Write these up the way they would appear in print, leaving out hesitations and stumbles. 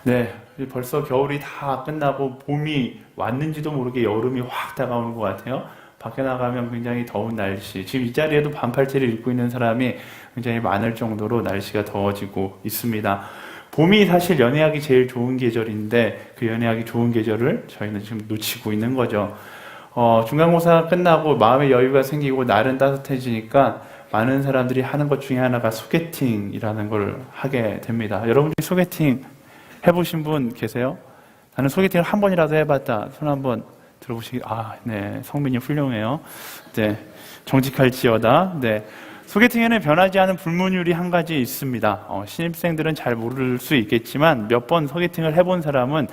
네, 벌써 겨울이 다 끝나고 봄이 왔는지도 모르게 여름이 확 다가오는 것 같아요. 밖에 나가면 굉장히 더운 날씨. 지금 이 자리에도 반팔티를 입고 있는 사람이 굉장히 많을 정도로 날씨가 더워지고 있습니다. 봄이 사실 연애하기 제일 좋은 계절인데 그 연애하기 좋은 계절을 저희는 지금 놓치고 있는 거죠. 중간고사 끝나고 마음의 여유가 생기고 날은 따뜻해지니까 많은 사람들이 하는 것 중에 하나가 소개팅이라는 걸 하게 됩니다. 여러분 중에 소개팅 해보신 분 계세요? 나는 소개팅을 한 번이라도 해봤다. 손 한번 들어보시기. 네, 성민이 훌륭해요. 네, 정직할지어다. 네, 소개팅에는 변하지 않은 불문율이 한 가지 있습니다. 신입생들은 잘 모를 수 있겠지만 몇 번 소개팅을 해본 사람은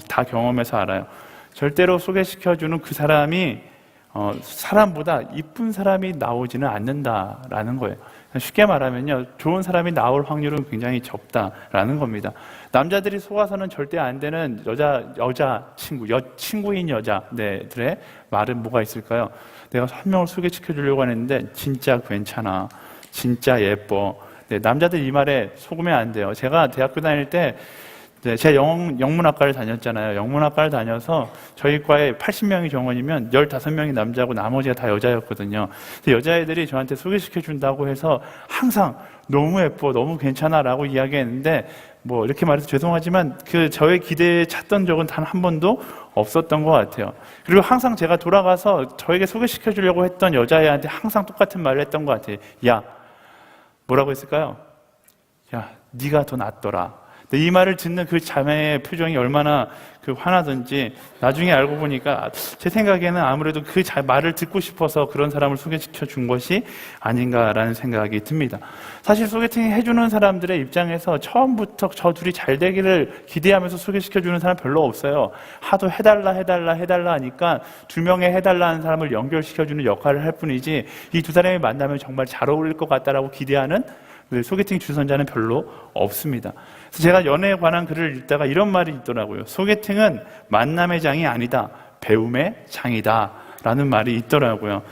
다 경험해서 알아요. 절대로 소개시켜주는 그 사람이 사람보다 이쁜 사람이 나오지는 않는다라는 거예요. 쉽게 말하면요, 좋은 사람이 나올 확률은 굉장히 적다라는 겁니다. 남자들이 속아서는 절대 안 되는 친구인 여자들의 말은 뭐가 있을까요? 내가 한 명을 소개시켜 주려고 하는데 진짜 괜찮아, 진짜 예뻐. 네, 남자들 이 말에 속으면 안 돼요. 제가 대학교 다닐 때 제가 영문학과를 다녔잖아요. 영문학과를 다녀서 저희 과에 80명이 정원이면 15명이 남자고 나머지가 다 여자였거든요. 근데 여자애들이 저한테 소개시켜준다고 해서 항상 너무 예뻐, 너무 괜찮아 라고 이야기했는데 뭐 이렇게 말해서 죄송하지만 저의 기대에 찼던 적은 단 한 번도 없었던 것 같아요. 그리고 항상 제가 돌아가서 저에게 소개시켜주려고 했던 여자애한테 항상 똑같은 말을 했던 것 같아요. 야, 뭐라고 했을까요? 야, 네가 더 낫더라. 이 말을 듣는 그 자매의 표정이 얼마나 화나든지 나중에 알고 보니까 제 생각에는 아무래도 그 말을 듣고 싶어서 그런 사람을 소개시켜 준 것이 아닌가라는 생각이 듭니다. 사실 소개팅 해주는 사람들의 입장에서 처음부터 저 둘이 잘 되기를 기대하면서 소개시켜 주는 사람 별로 없어요. 하도 해달라 하니까 두 명의 해달라는 사람을 연결시켜 주는 역할을 할 뿐이지 이 두 사람이 만나면 정말 잘 어울릴 것 같다라고 기대하는 소개팅 주선자는 별로 없습니다. 그래서 제가 연애에 관한 글을 읽다가 이런 말이 있더라고요. 소개팅은 만남의 장이 아니다, 배움의 장이다 라는 말이 있더라고요.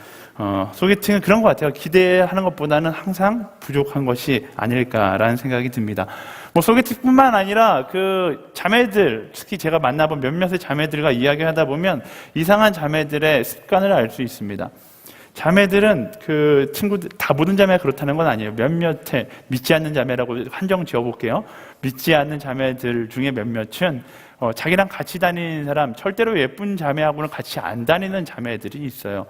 소개팅은 그런 것 같아요. 기대하는 것보다는 항상 부족한 것이 아닐까라는 생각이 듭니다. 소개팅뿐만 아니라 자매들, 특히 제가 만나본 몇몇의 자매들과 이야기하다 보면 이상한 자매들의 습관을 알 수 있습니다. 자매들은 친구들, 다 모든 자매가 그렇다는 건 아니에요. 몇몇의 믿지 않는 자매라고 한정 지어볼게요. 믿지 않는 자매들 중에 몇몇은 자기랑 같이 다니는 사람, 절대로 예쁜 자매하고는 같이 안 다니는 자매들이 있어요.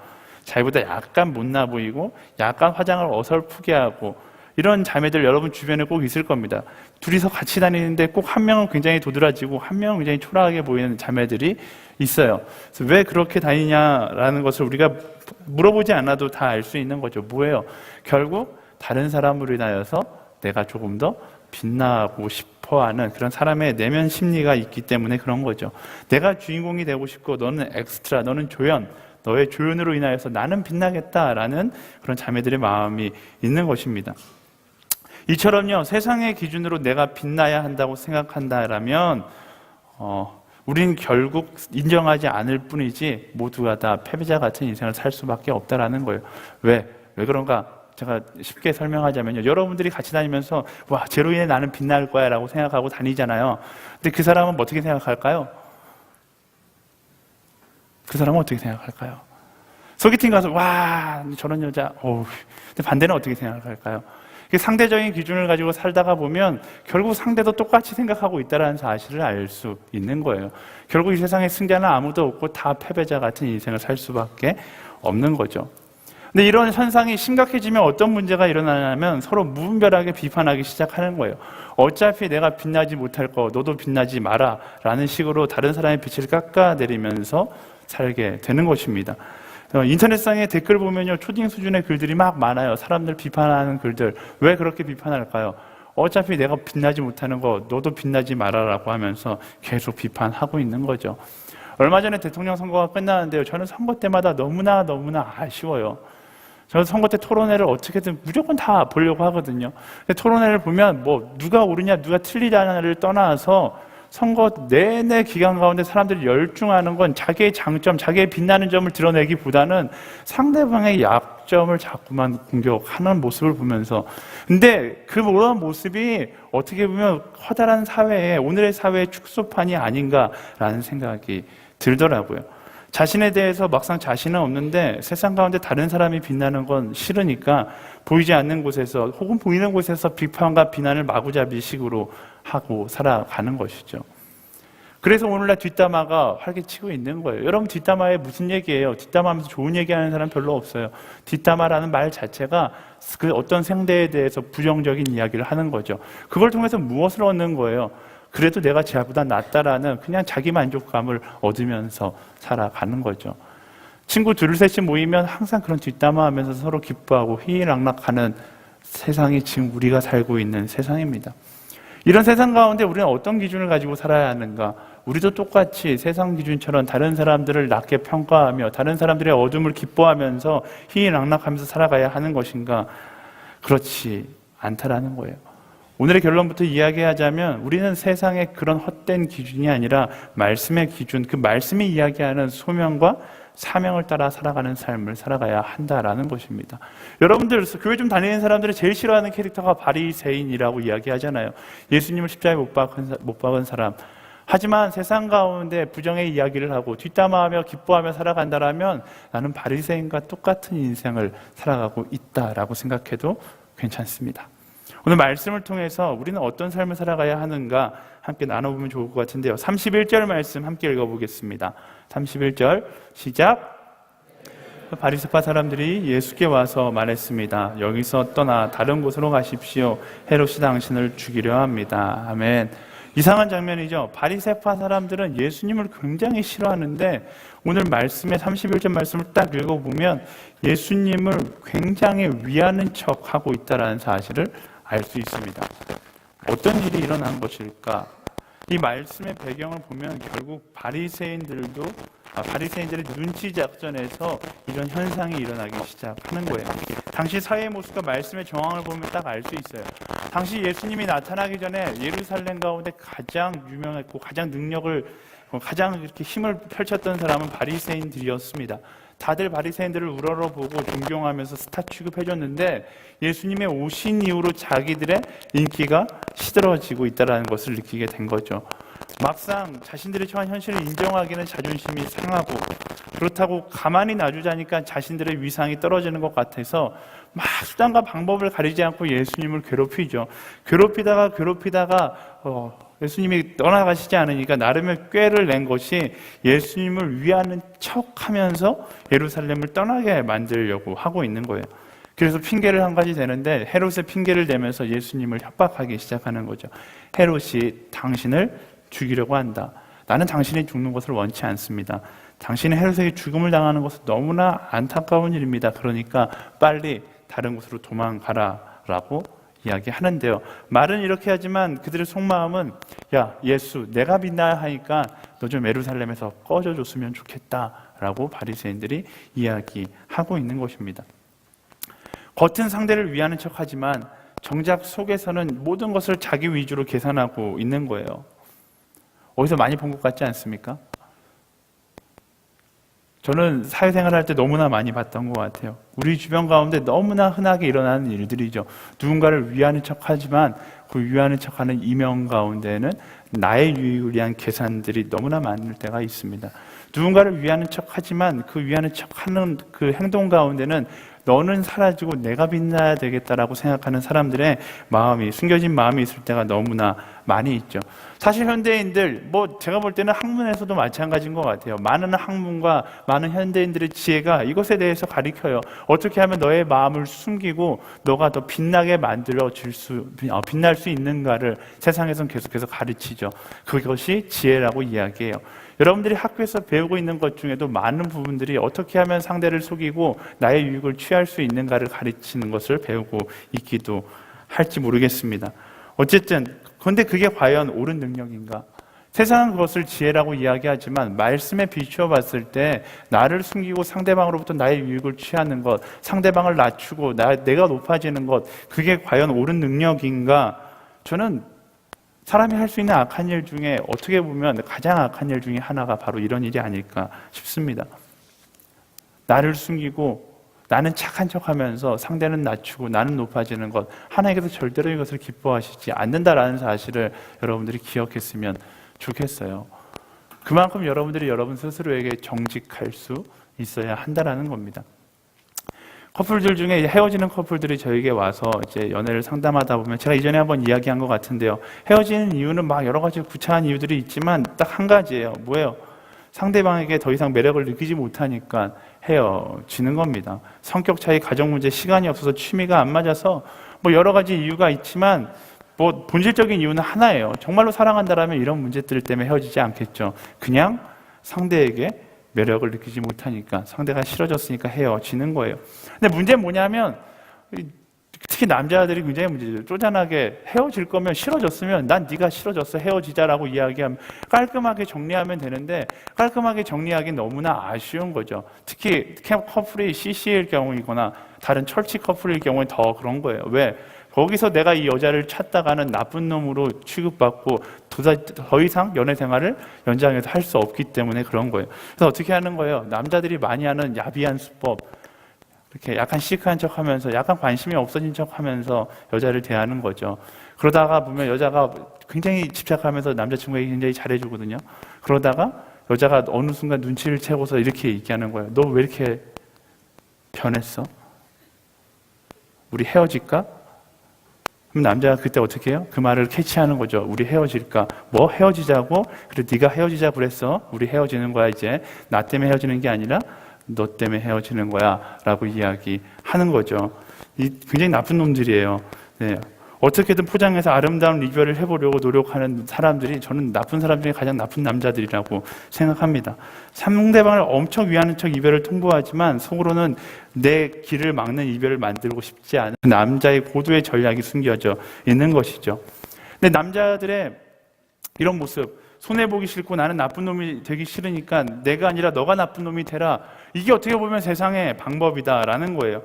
자기보다 약간 못나 보이고 약간 화장을 어설프게 하고 이런 자매들 여러분 주변에 꼭 있을 겁니다. 둘이서 같이 다니는데 꼭 한 명은 굉장히 도드라지고 한 명은 굉장히 초라하게 보이는 자매들이 있어요. 그래서 왜 그렇게 다니냐라는 것을 우리가 물어보지 않아도 다 알 수 있는 거죠. 뭐예요? 결국 다른 사람으로 인하여서 내가 조금 더 빛나고 싶어하는 그런 사람의 내면 심리가 있기 때문에 그런 거죠. 내가 주인공이 되고 싶고 너는 엑스트라, 너는 조연, 너의 조연으로 인하여서 나는 빛나겠다라는 그런 자매들의 마음이 있는 것입니다. 이처럼요, 세상의 기준으로 내가 빛나야 한다고 생각한다라면 우린 결국 인정하지 않을 뿐이지 모두가 다 패배자 같은 인생을 살 수밖에 없다라는 거예요. 왜 그런가? 제가 쉽게 설명하자면요, 여러분들이 같이 다니면서 와, 쟤로 인해 나는 빛날 거야 라고 생각하고 다니잖아요. 근데 그 사람은 어떻게 생각할까요? 그 사람은 어떻게 생각할까요? 소개팅 가서 와, 저런 여자, 근데 반대는 어떻게 생각할까요? 상대적인 기준을 가지고 살다가 보면 결국 상대도 똑같이 생각하고 있다는 사실을 알 수 있는 거예요. 결국 이 세상에 승자는 아무도 없고 다 패배자 같은 인생을 살 수밖에 없는 거죠. 근데 이런 현상이 심각해지면 어떤 문제가 일어나냐면 서로 무분별하게 비판하기 시작하는 거예요. 어차피 내가 빛나지 못할 거 너도 빛나지 마라 라는 식으로 다른 사람의 빛을 깎아내리면서 살게 되는 것입니다. 인터넷상에 댓글 보면요, 초딩 수준의 글들이 막 많아요. 사람들 비판하는 글들. 왜 그렇게 비판할까요? 어차피 내가 빛나지 못하는 거 너도 빛나지 말아라고 하면서 계속 비판하고 있는 거죠. 얼마 전에 대통령 선거가 끝나는데요, 저는 선거 때마다 너무나 아쉬워요. 저는 선거 때 토론회를 어떻게든 무조건 다 보려고 하거든요. 근데 토론회를 보면 누가 옳으냐 누가 틀리냐를 떠나서 선거 내내 기간 가운데 사람들이 열중하는 건 자기의 장점, 자기의 빛나는 점을 드러내기보다는 상대방의 약점을 자꾸만 공격하는 모습을 보면서, 근데 그런 모습이 어떻게 보면 커다란 사회에, 오늘의 사회의 축소판이 아닌가라는 생각이 들더라고요. 자신에 대해서 막상 자신은 없는데 세상 가운데 다른 사람이 빛나는 건 싫으니까 보이지 않는 곳에서 혹은 보이는 곳에서 비판과 비난을 마구잡이식으로 하고 살아가는 것이죠. 그래서 오늘날 뒷담화가 활개치고 있는 거예요. 여러분, 뒷담화에 무슨 얘기예요? 뒷담화하면서 좋은 얘기하는 사람 별로 없어요. 뒷담화라는 말 자체가 그 어떤 상대에 대해서 부정적인 이야기를 하는 거죠. 그걸 통해서 무엇을 얻는 거예요? 그래도 내가 쟤보다 낫다라는 그냥 자기 만족감을 얻으면서 살아가는 거죠. 친구 둘 셋이 모이면 항상 그런 뒷담화하면서 서로 기뻐하고 희희락락하는 세상이 지금 우리가 살고 있는 세상입니다. 이런 세상 가운데 우리는 어떤 기준을 가지고 살아야 하는가? 우리도 똑같이 세상 기준처럼 다른 사람들을 낮게 평가하며 다른 사람들의 어둠을 기뻐하면서 희희락락하면서 살아가야 하는 것인가? 그렇지 않다라는 거예요. 오늘의 결론부터 이야기하자면 우리는 세상의 그런 헛된 기준이 아니라 말씀의 기준, 그 말씀이 이야기하는 소명과 사명을 따라 살아가는 삶을 살아가야 한다라는 것입니다. 여러분들, 교회 좀 다니는 사람들이 제일 싫어하는 캐릭터가 바리새인이라고 이야기하잖아요. 예수님을 십자가에 못 박은 사람. 하지만 세상 가운데 부정의 이야기를 하고 뒷담화하며 기뻐하며 살아간다라면 나는 바리새인과 똑같은 인생을 살아가고 있다라고 생각해도 괜찮습니다. 오늘 말씀을 통해서 우리는 어떤 삶을 살아가야 하는가 함께 나눠보면 좋을 것 같은데요. 31절 말씀 함께 읽어보겠습니다. 31절 시작. 바리새파 사람들이 예수께 와서 말했습니다. 여기서 떠나 다른 곳으로 가십시오. 헤롯이 당신을 죽이려 합니다. 아멘. 이상한 장면이죠. 바리새파 사람들은 예수님을 굉장히 싫어하는데 오늘 말씀의 31절 말씀을 딱 읽어보면 예수님을 굉장히 위하는 척하고 있다는 사실을 알 수 있습니다. 어떤 일이 일어난 것일까? 이 말씀의 배경을 보면 결국 바리새인들의 눈치 작전에서 이런 현상이 일어나기 시작하는 거예요. 당시 사회의 모습과 말씀의 정황을 보면 딱 알 수 있어요. 당시 예수님이 나타나기 전에 예루살렘 가운데 가장 유명했고 가장 이렇게 힘을 펼쳤던 사람은 바리새인들이었습니다. 다들 바리새인들을 우러러보고 존경하면서 스타 취급해줬는데 예수님의 오신 이후로 자기들의 인기가 시들어지고 있다는 것을 느끼게 된 거죠. 막상 자신들이 처한 현실을 인정하기는 자존심이 상하고 그렇다고 가만히 놔주자니까 자신들의 위상이 떨어지는 것 같아서 막 수단과 방법을 가리지 않고 예수님을 괴롭히죠. 괴롭히다가 예수님이 떠나가시지 않으니까 나름의 꾀를 낸 것이 예수님을 위하는 척하면서 예루살렘을 떠나게 만들려고 하고 있는 거예요. 그래서 핑계를 한 가지 대는데 헤롯의 핑계를 대면서 예수님을 협박하기 시작하는 거죠. 헤롯이 당신을 죽이려고 한다. 나는 당신이 죽는 것을 원치 않습니다. 당신이 헤롯에게 죽음을 당하는 것은 너무나 안타까운 일입니다. 그러니까 빨리 다른 곳으로 도망가라라고 이야기하는데요. 말은 이렇게 하지만 그들의 속마음은 야 예수 내가 빛나야 하니까 너 좀 예루살렘에서 꺼져줬으면 좋겠다라고 바리새인들이 이야기하고 있는 것입니다. 겉은 상대를 위하는 척하지만 정작 속에서는 모든 것을 자기 위주로 계산하고 있는 거예요. 어디서 많이 본 것 같지 않습니까? 저는 사회생활 할 때 너무나 많이 봤던 것 같아요. 우리 주변 가운데 너무나 흔하게 일어나는 일들이죠. 누군가를 위하는 척하지만 그 위하는 척하는 이명 가운데는 나의 유익을 위한 계산들이 너무나 많을 때가 있습니다. 누군가를 위하는 척하지만 그 위하는 척하는 그 행동 가운데는 너는 사라지고 내가 빛나야 되겠다라고 생각하는 사람들의 마음이, 숨겨진 마음이 있을 때가 너무나 많이 있죠. 사실 현대인들, 제가 볼 때는 학문에서도 마찬가지인 것 같아요. 많은 학문과 많은 현대인들의 지혜가 이것에 대해서 가리켜요. 어떻게 하면 너의 마음을 숨기고 너가 더 빛나게 빛날 수 있는가를 세상에선 계속해서 가르치죠. 그것이 지혜라고 이야기해요. 여러분들이 학교에서 배우고 있는 것 중에도 많은 부분들이 어떻게 하면 상대를 속이고 나의 유익을 취할 수 있는가를 가르치는 것을 배우고 있기도 할지 모르겠습니다. 어쨌든 그런데 그게 과연 옳은 능력인가? 세상은 그것을 지혜라고 이야기하지만 말씀에 비추어 봤을 때 나를 숨기고 상대방으로부터 나의 유익을 취하는 것, 상대방을 낮추고 내가 높아지는 것, 그게 과연 옳은 능력인가? 저는 사람이 할 수 있는 악한 일 중에 어떻게 보면 가장 악한 일 중에 하나가 바로 이런 일이 아닐까 싶습니다. 나를 숨기고 나는 착한 척하면서 상대는 낮추고 나는 높아지는 것, 하나님께서 절대로 이것을 기뻐하시지 않는다라는 사실을 여러분들이 기억했으면 좋겠어요. 그만큼 여러분들이 여러분 스스로에게 정직할 수 있어야 한다라는 겁니다. 커플들 중에 헤어지는 커플들이 저에게 와서 이제 연애를 상담하다 보면, 제가 이전에 한번 이야기한 것 같은데요, 헤어지는 이유는 막 여러 가지 구차한 이유들이 있지만 딱 한 가지예요. 뭐예요? 상대방에게 더 이상 매력을 느끼지 못하니까 헤어지는 겁니다. 성격 차이, 가정 문제, 시간이 없어서, 취미가 안 맞아서, 뭐 여러 가지 이유가 있지만 뭐 본질적인 이유는 하나예요. 정말로 사랑한다라면 이런 문제들 때문에 헤어지지 않겠죠. 그냥 상대에게 매력을 느끼지 못하니까, 상대가 싫어졌으니까 헤어지는 거예요. 근데 문제는 뭐냐면, 특히 남자들이 굉장히 문제죠. 쪼잔하게 헤어질 거면, 싫어졌으면 난 네가 싫어졌어, 헤어지자라고 이야기하면 깔끔하게 정리하면 되는데, 깔끔하게 정리하기 너무나 아쉬운 거죠. 특히 커플이 CC일 경우이거나 다른 철치 커플일 경우에 더 그런 거예요. 왜? 거기서 내가 이 여자를 찾다가는 나쁜 놈으로 취급받고 더 이상 연애 생활을 연장해서 할 수 없기 때문에 그런 거예요. 그래서 어떻게 하는 거예요? 남자들이 많이 하는 야비한 수법, 이렇게 약간 시크한 척하면서, 약간 관심이 없어진 척하면서 여자를 대하는 거죠. 그러다가 보면 여자가 굉장히 집착하면서 남자친구에게 굉장히 잘해주거든요. 그러다가 여자가 어느 순간 눈치를 채고서 이렇게 얘기하는 거예요. 너 왜 이렇게 변했어? 우리 헤어질까? 그럼 남자가 그때 어떻게 해요? 그 말을 캐치하는 거죠. 우리 헤어질까? 뭐 헤어지자고? 그래, 네가 헤어지자 그랬어. 우리 헤어지는 거야 이제. 나 때문에 헤어지는 게 아니라 너 때문에 헤어지는 거야 라고 이야기하는 거죠. 굉장히 나쁜 놈들이에요. 네. 어떻게든 포장해서 아름다운 이별을 해보려고 노력하는 사람들이, 저는 나쁜 사람 중에 가장 나쁜 남자들이라고 생각합니다. 상대방을 엄청 위하는 척 이별을 통보하지만 속으로는 내 길을 막는 이별을 만들고 싶지 않은 그 남자의 고도의 전략이 숨겨져 있는 것이죠. 근데 남자들의 이런 모습, 손해보기 싫고 나는 나쁜 놈이 되기 싫으니까 내가 아니라 너가 나쁜 놈이 되라, 이게 어떻게 보면 세상의 방법이다라는 거예요.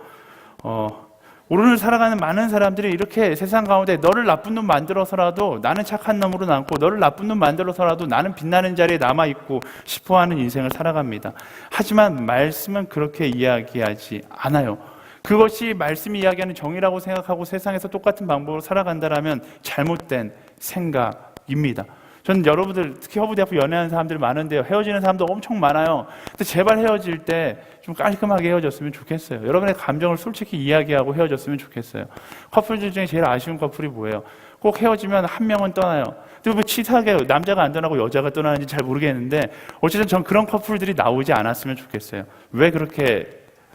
오늘 살아가는 많은 사람들이 이렇게 세상 가운데 너를 나쁜 놈 만들어서라도 나는 착한 놈으로 남고, 너를 나쁜 놈 만들어서라도 나는 빛나는 자리에 남아있고 싶어하는 인생을 살아갑니다. 하지만 말씀은 그렇게 이야기하지 않아요. 그것이 말씀이 이야기하는 정의라고 생각하고 세상에서 똑같은 방법으로 살아간다면 잘못된 생각입니다. 저는 여러분들, 특히 허브대학교 연애하는 사람들 많은데요, 헤어지는 사람도 엄청 많아요. 근데 제발 헤어질 때 좀 깔끔하게 헤어졌으면 좋겠어요. 여러분의 감정을 솔직히 이야기하고 헤어졌으면 좋겠어요. 커플들 중에 제일 아쉬운 커플이 뭐예요? 꼭 헤어지면 한 명은 떠나요. 근데 뭐 치사하게 남자가 안 떠나고 여자가 떠나는지 잘 모르겠는데, 어쨌든 전 그런 커플들이 나오지 않았으면 좋겠어요. 왜 그렇게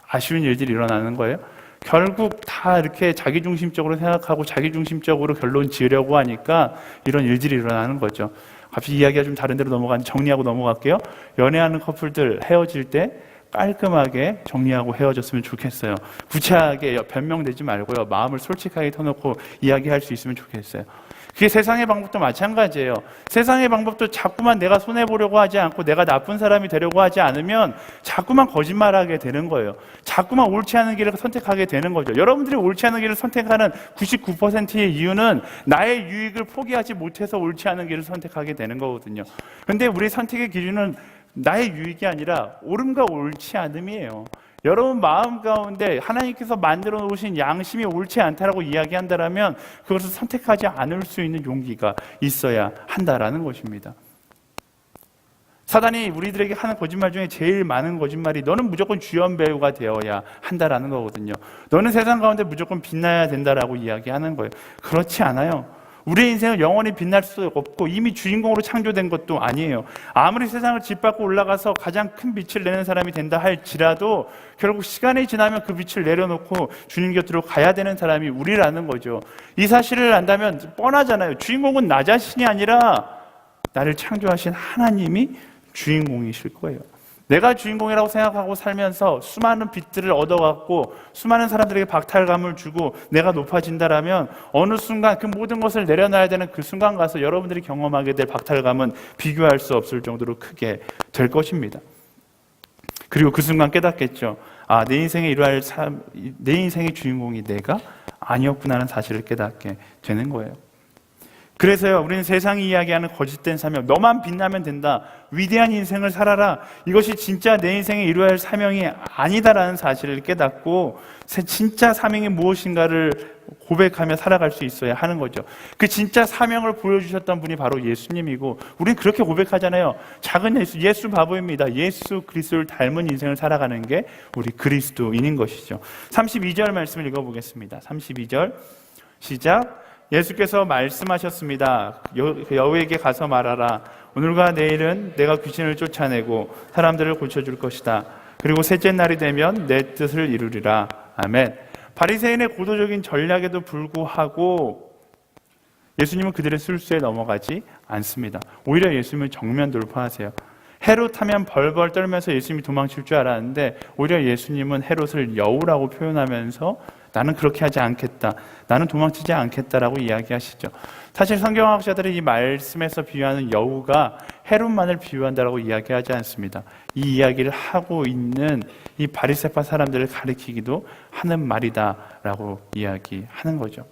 아쉬운 일들이 일어나는 거예요? 결국 다 이렇게 자기중심적으로 생각하고 자기중심적으로 결론 지으려고 하니까 이런 일들이 일어나는 거죠. 갑자기 이야기가 좀 다른 데로 넘어가는데 정리하고 넘어갈게요. 연애하는 커플들 헤어질 때 깔끔하게 정리하고 헤어졌으면 좋겠어요. 구차하게 변명되지 말고요, 마음을 솔직하게 터놓고 이야기할 수 있으면 좋겠어요. 그게 세상의 방법도 마찬가지예요. 세상의 방법도 자꾸만 내가 손해보려고 하지 않고 내가 나쁜 사람이 되려고 하지 않으면 자꾸만 거짓말하게 되는 거예요. 자꾸만 옳지 않은 길을 선택하게 되는 거죠. 여러분들이 옳지 않은 길을 선택하는 99%의 이유는 나의 유익을 포기하지 못해서 옳지 않은 길을 선택하게 되는 거거든요. 그런데 우리 선택의 기준은 나의 유익이 아니라 옳음과 옳지 않음이에요. 여러분 마음 가운데 하나님께서 만들어 놓으신 양심이 옳지 않다라고 이야기한다면 그것을 선택하지 않을 수 있는 용기가 있어야 한다라는 것입니다. 사단이 우리들에게 하는 거짓말 중에 제일 많은 거짓말이 너는 무조건 주연 배우가 되어야 한다라는 거거든요. 너는 세상 가운데 무조건 빛나야 된다라고 이야기하는 거예요. 그렇지 않아요. 우리의 인생은 영원히 빛날 수 없고 이미 주인공으로 창조된 것도 아니에요. 아무리 세상을 짓밟고 올라가서 가장 큰 빛을 내는 사람이 된다 할지라도 결국 시간이 지나면 그 빛을 내려놓고 주님 곁으로 가야 되는 사람이 우리라는 거죠. 이 사실을 안다면 뻔하잖아요. 주인공은 나 자신이 아니라 나를 창조하신 하나님이 주인공이실 거예요. 내가 주인공이라고 생각하고 살면서 수많은 빛들을 얻어갖고 수많은 사람들에게 박탈감을 주고 내가 높아진다라면 어느 순간 그 모든 것을 내려놔야 되는 그 순간 가서 여러분들이 경험하게 될 박탈감은 비교할 수 없을 정도로 크게 될 것입니다. 그리고 그 순간 깨닫겠죠. 아, 내 인생에 이루어질 삶, 내 인생의 주인공이 내가 아니었구나라는 사실을 깨닫게 되는 거예요. 그래서요, 우리는 세상이 이야기하는 거짓된 사명, 너만 빛나면 된다, 위대한 인생을 살아라, 이것이 진짜 내 인생에 이루어야 할 사명이 아니다라는 사실을 깨닫고 진짜 사명이 무엇인가를 고백하며 살아갈 수 있어야 하는 거죠. 그 진짜 사명을 보여주셨던 분이 바로 예수님이고, 우리는 그렇게 고백하잖아요. 작은 예수 바보입니다. 예수 그리스도를 닮은 인생을 살아가는 게 우리 그리스도인인 것이죠. 32절 말씀을 읽어보겠습니다. 32절 시작. 예수께서 말씀하셨습니다. 여우에게 가서 말하라. 오늘과 내일은 내가 귀신을 쫓아내고 사람들을 고쳐줄 것이다. 그리고 셋째 날이 되면 내 뜻을 이루리라. 아멘. 바리새인의 고도적인 전략에도 불구하고 예수님은 그들의 술수에 넘어가지 않습니다. 오히려 예수님을 정면 돌파하세요. 헤롯 하면 벌벌 떨면서 예수님이 도망칠 줄 알았는데 오히려 예수님은 헤롯을 여우라고 표현하면서 나는 그렇게 하지 않겠다, 나는 도망치지 않겠다라고 이야기하시죠. 사실 성경학자들이 이 말씀에서 비유하는 여우가 헤롯만을 비유한다라고 이야기하지 않습니다. 이 이야기를 하고 있는 이 바리새파 사람들을 가리키기도 하는 말이다라고 이야기하는 거죠.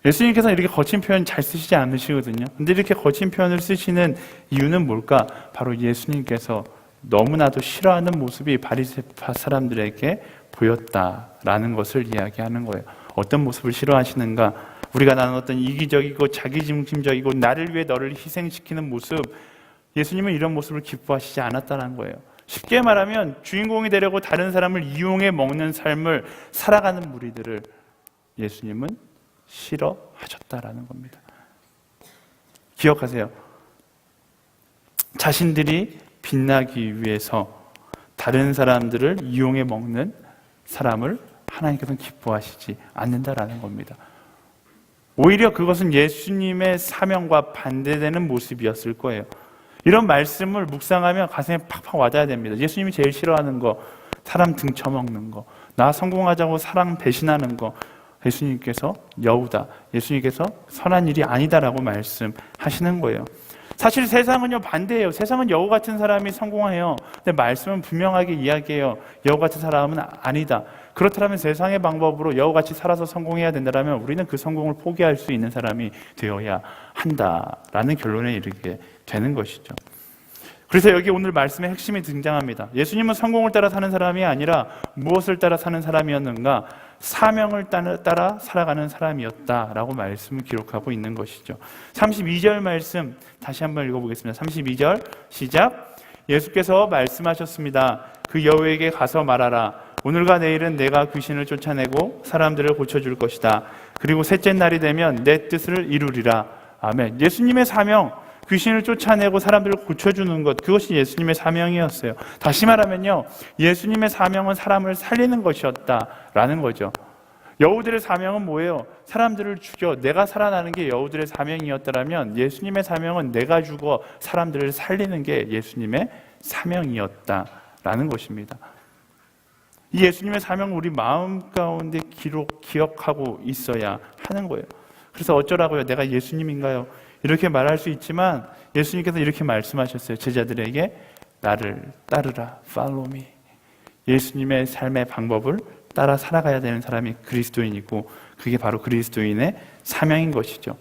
예수님께서 이렇게 거친 표현 잘 쓰시지 않으시거든요. 근데 이렇게 거친 표현을 쓰시는 이유는 뭘까? 바로 예수님께서 너무나도 싫어하는 모습이 바리새파 사람들에게 보였다라는 것을 이야기하는 거예요. 어떤 모습을 싫어하시는가? 우리가 나눴던 이기적이고 자기중심적이고 나를 위해 너를 희생시키는 모습, 예수님은 이런 모습을 기뻐하시지 않았다는 거예요. 쉽게 말하면 주인공이 되려고 다른 사람을 이용해 먹는 삶을 살아가는 무리들을 예수님은 싫어하셨다라는 겁니다. 기억하세요. 자신들이 빛나기 위해서 다른 사람들을 이용해 먹는 사람을 하나님께서는 기뻐하시지 않는다라는 겁니다. 오히려 그것은 예수님의 사명과 반대되는 모습이었을 거예요. 이런 말씀을 묵상하며 가슴에 팍팍 와닿아야 됩니다. 예수님이 제일 싫어하는 거, 사람 등쳐먹는 거, 나 성공하자고 사랑 배신하는 거, 예수님께서 여우다, 예수님께서 선한 일이 아니다라고 말씀하시는 거예요. 사실 세상은요 반대예요. 세상은 여우 같은 사람이 성공해요. 근데 말씀은 분명하게 이야기해요. 여우 같은 사람은 아니다. 그렇다면 세상의 방법으로 여우같이 살아서 성공해야 된다면 우리는 그 성공을 포기할 수 있는 사람이 되어야 한다라는 결론에 이르게 되는 것이죠. 그래서 여기 오늘 말씀의 핵심이 등장합니다. 예수님은 성공을 따라 사는 사람이 아니라 무엇을 따라 사는 사람이었는가? 사명을 따라 살아가는 사람이었다라고 말씀을 기록하고 있는 것이죠. 32절 말씀 다시 한번 읽어보겠습니다. 32절 시작. 예수께서 말씀하셨습니다. 그 여우에게 가서 말하라. 오늘과 내일은 내가 귀신을 쫓아내고 사람들을 고쳐줄 것이다. 그리고 셋째 날이 되면 내 뜻을 이루리라. 아멘. 예수님의 사명, 귀신을 쫓아내고 사람들을 고쳐주는 것, 그것이 예수님의 사명이었어요. 다시 말하면요, 예수님의 사명은 사람을 살리는 것이었다라는 거죠. 여우들의 사명은 뭐예요? 사람들을 죽여 내가 살아나는 게 여우들의 사명이었다면 예수님의 사명은 내가 죽어 사람들을 살리는 게 예수님의 사명이었다라는 것입니다. 이 예수님의 사명을 우리 마음 가운데 기억하고 있어야 하는 거예요. 그래서 어쩌라고요? 내가 예수님인가요? 이렇게 말할 수 있지만 예수님께서 이렇게 말씀하셨어요. 제자들에게 나를 따르라, follow me. 예수님의 삶의 방법을 따라 살아가야 되는 사람이 그리스도인이고 그게 바로 그리스도인의 사명인 것이죠.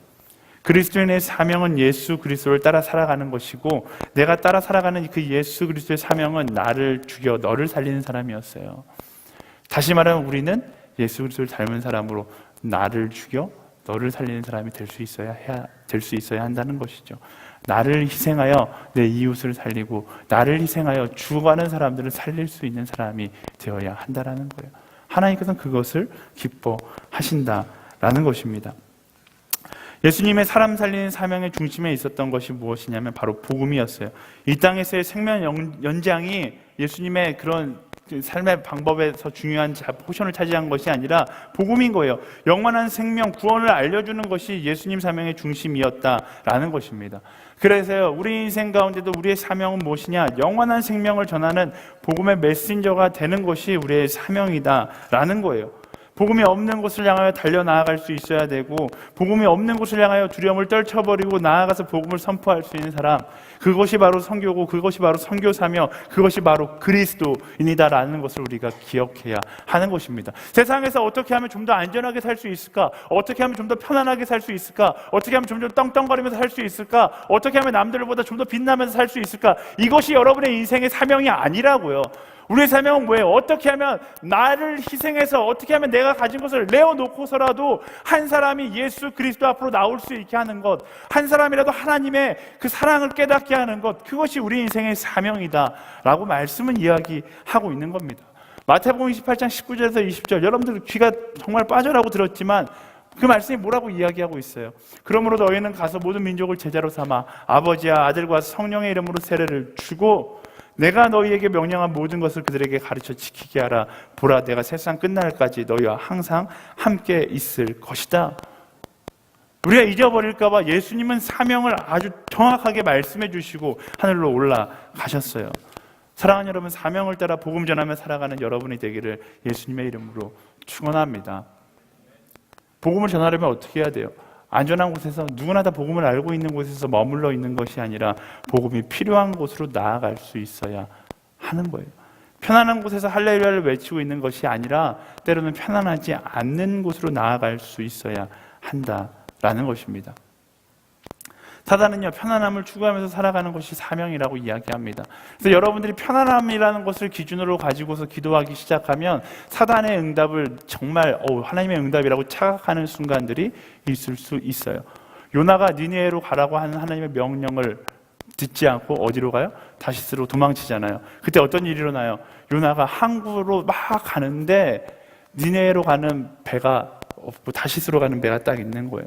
그리스도인의 사명은 예수 그리스도를 따라 살아가는 것이고 내가 따라 살아가는 그 예수 그리스도의 사명은 나를 죽여 너를 살리는 사람이었어요. 다시 말하면 우리는 예수 그리스도를 닮은 사람으로 나를 죽여 너를 살리는 사람이 될 수 있어야 한다는 것이죠. 나를 희생하여 내 이웃을 살리고 나를 희생하여 죽어가는 사람들을 살릴 수 있는 사람이 되어야 한다는 거예요. 하나님께서는 그것을 기뻐하신다라는 것입니다. 예수님의 사람 살리는 사명의 중심에 있었던 것이 무엇이냐면 바로 복음이었어요. 이 땅에서의 생명 연장이 예수님의 그런 삶의 방법에서 중요한 포션을 차지한 것이 아니라 복음인 거예요. 영원한 생명, 구원을 알려주는 것이 예수님 사명의 중심이었다라는 것입니다. 그래서요, 우리 인생 가운데도 우리의 사명은 무엇이냐? 영원한 생명을 전하는 복음의 메신저가 되는 것이 우리의 사명이다라는 거예요. 복음이 없는 곳을 향하여 달려나아갈 수 있어야 되고, 복음이 없는 곳을 향하여 두려움을 떨쳐버리고 나아가서 복음을 선포할 수 있는 사람, 그것이 바로 선교고 그것이 바로 선교사며 그것이 바로 그리스도인이다라는 것을 우리가 기억해야 하는 것입니다. 세상에서 어떻게 하면 좀 더 안전하게 살 수 있을까? 어떻게 하면 좀 더 편안하게 살 수 있을까? 어떻게 하면 좀 더 떵떵거리면서 살 수 있을까? 어떻게 하면 남들보다 좀 더 빛나면서 살 수 있을까? 이것이 여러분의 인생의 사명이 아니라고요. 우리의 사명은 뭐예요? 어떻게 하면 나를 희생해서 어떻게 하면 내가 가진 것을 내어놓고서라도 한 사람이 예수 그리스도 앞으로 나올 수 있게 하는 것, 한 사람이라도 하나님의 그 사랑을 깨닫게 하는 것, 그것이 우리 인생의 사명이다 라고 말씀은 이야기하고 있는 겁니다. 마태복음 28장 19절에서 20절, 여러분들 귀가 정말 빠져라고 들었지만 그 말씀이 뭐라고 이야기하고 있어요? 그러므로 너희는 가서 모든 민족을 제자로 삼아 아버지와 아들과 성령의 이름으로 세례를 주고 내가 너희에게 명령한 모든 것을 그들에게 가르쳐 지키게 하라. 보라, 내가 세상 끝날까지 너희와 항상 함께 있을 것이다. 우리가 잊어버릴까 봐 예수님은 사명을 아주 정확하게 말씀해 주시고 하늘로 올라가셨어요. 사랑하는 여러분, 사명을 따라 복음 전하며 살아가는 여러분이 되기를 예수님의 이름으로 축원합니다. 복음을 전하려면 어떻게 해야 돼요? 안전한 곳에서, 누구나 다 복음을 알고 있는 곳에서 머물러 있는 것이 아니라 복음이 필요한 곳으로 나아갈 수 있어야 하는 거예요. 편안한 곳에서 할렐루야를 외치고 있는 것이 아니라 때로는 편안하지 않는 곳으로 나아갈 수 있어야 한다라는 것입니다. 사단은요, 편안함을 추구하면서 살아가는 것이 사명이라고 이야기합니다. 그래서 여러분들이 편안함이라는 것을 기준으로 가지고서 기도하기 시작하면 사단의 응답을 정말 하나님의 응답이라고 착각하는 순간들이 있을 수 있어요. 요나가 니느웨로 가라고 하는 하나님의 명령을 듣지 않고 어디로 가요? 다시스로 도망치잖아요. 그때 어떤 일이 일어나요? 요나가 항구로 막 가는데 니느웨로 가는 배가 없고 다시스로 가는 배가 딱 있는 거예요.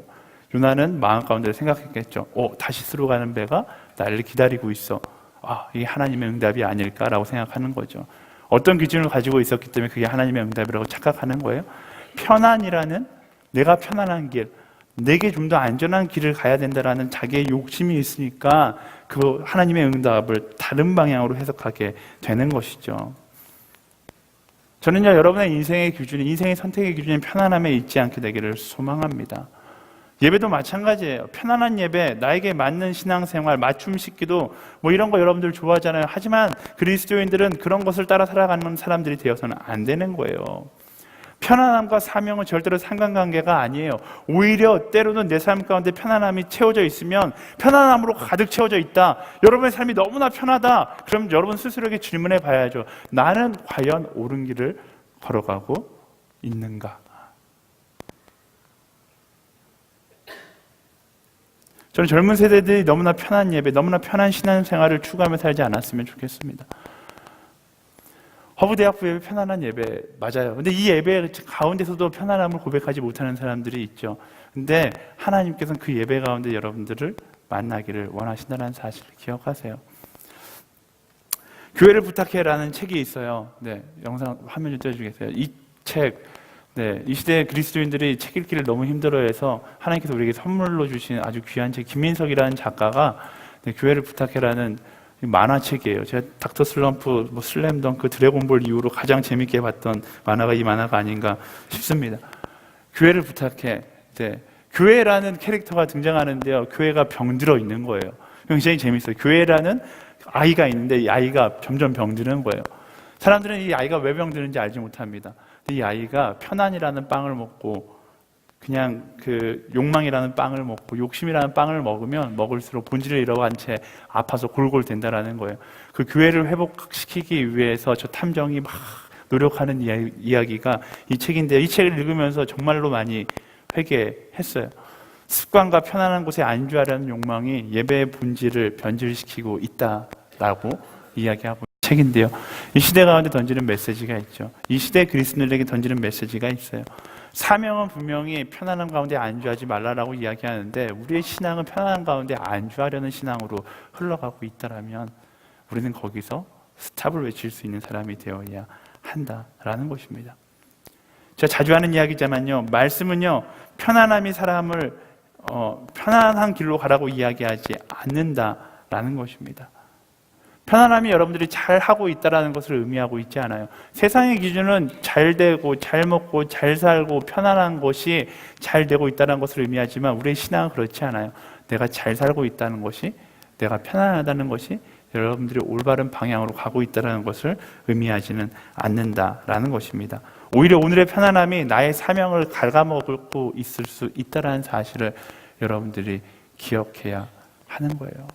요나는 마음 가운데 생각했겠죠. 다시스로 가는 배가 나를 기다리고 있어. 이게 하나님의 응답이 아닐까라고 생각하는 거죠. 어떤 기준을 가지고 있었기 때문에 그게 하나님의 응답이라고 착각하는 거예요? 편안이라는, 내가 편안한 길, 내게 좀 더 안전한 길을 가야 된다라는 자기의 욕심이 있으니까 그 하나님의 응답을 다른 방향으로 해석하게 되는 것이죠. 저는요, 여러분의 인생의 기준이, 인생의 선택의 기준이 편안함에 있지 않게 되기를 소망합니다. 예배도 마찬가지예요. 편안한 예배, 나에게 맞는 신앙생활, 맞춤 식기도 이런 거 여러분들 좋아하잖아요. 하지만 그리스도인들은 그런 것을 따라 살아가는 사람들이 되어서는 안 되는 거예요. 편안함과 사명은 절대로 상관관계가 아니에요. 오히려 때로는 내 삶 가운데 편안함이 채워져 있으면 편안함으로 가득 채워져 있다. 여러분의 삶이 너무나 편하다. 그럼 여러분 스스로에게 질문해 봐야죠. 나는 과연 옳은 길을 걸어가고 있는가? 저는 젊은 세대들이 너무나 편한 예배, 너무나 편한 신앙생활을 추구하며 살지 않았으면 좋겠습니다. 허브대학부 예배 편안한 예배 맞아요. 근데 이 예배 가운데서도 편안함을 고백하지 못하는 사람들이 있죠. 근데 하나님께서는 그 예배 가운데 여러분들을 만나기를 원하신다는 사실을 기억하세요. 교회를 부탁해라는 책이 있어요. 네, 영상 화면 좀 띄워주겠어요. 이 책, 이 시대의 그리스도인들이 책 읽기를 너무 힘들어해서 하나님께서 우리에게 선물로 주신 아주 귀한 책, 김민석이라는 작가가 교회를 부탁해라는 만화책이에요. 제가 닥터 슬럼프, 슬램덩크, 드래곤볼 이후로 가장 재밌게 봤던 만화가 이 만화가 아닌가 싶습니다. 교회를 부탁해. 교회라는 캐릭터가 등장하는데요. 교회가 병들어 있는 거예요. 굉장히 재밌어요. 교회라는 아이가 있는데 이 아이가 점점 병드는 거예요. 사람들은 이 아이가 왜 병드는지 알지 못합니다. 이 아이가 편안이라는 빵을 먹고 그냥 그 욕망이라는 빵을 먹고 욕심이라는 빵을 먹으면 먹을수록 본질을 잃어간 채 아파서 골골댄다라는 거예요. 그 교회를 회복시키기 위해서 저 탐정이 막 노력하는 이야기가 이 책인데요. 이 책을 읽으면서 정말로 많이 회개했어요. 습관과 편안한 곳에 안주하려는 욕망이 예배의 본질을 변질시키고 있다라고 이야기하고 책인데요. 이 시대 가운데 던지는 메시지가 있죠. 이 시대 그리스도인들에게 던지는 메시지가 있어요. 사명은 분명히 편안한 가운데 안주하지 말라라고 이야기하는데 우리의 신앙은 편안한 가운데 안주하려는 신앙으로 흘러가고 있다라면 우리는 거기서 스탑을 외칠 수 있는 사람이 되어야 한다라는 것입니다. 제가 자주 하는 이야기지만요, 말씀은요 편안함이 사람을 편안한 길로 가라고 이야기하지 않는다라는 것입니다. 편안함이 여러분들이 잘 하고 있다는 것을 의미하고 있지 않아요. 세상의 기준은 잘 되고 잘 먹고 잘 살고 편안한 것이 잘 되고 있다는 것을 의미하지만 우리의 신앙은 그렇지 않아요. 내가 잘 살고 있다는 것이, 내가 편안하다는 것이 여러분들이 올바른 방향으로 가고 있다는 것을 의미하지는 않는다라는 것입니다. 오히려 오늘의 편안함이 나의 사명을 갉아먹고 있을 수 있다는 사실을 여러분들이 기억해야 하는 거예요.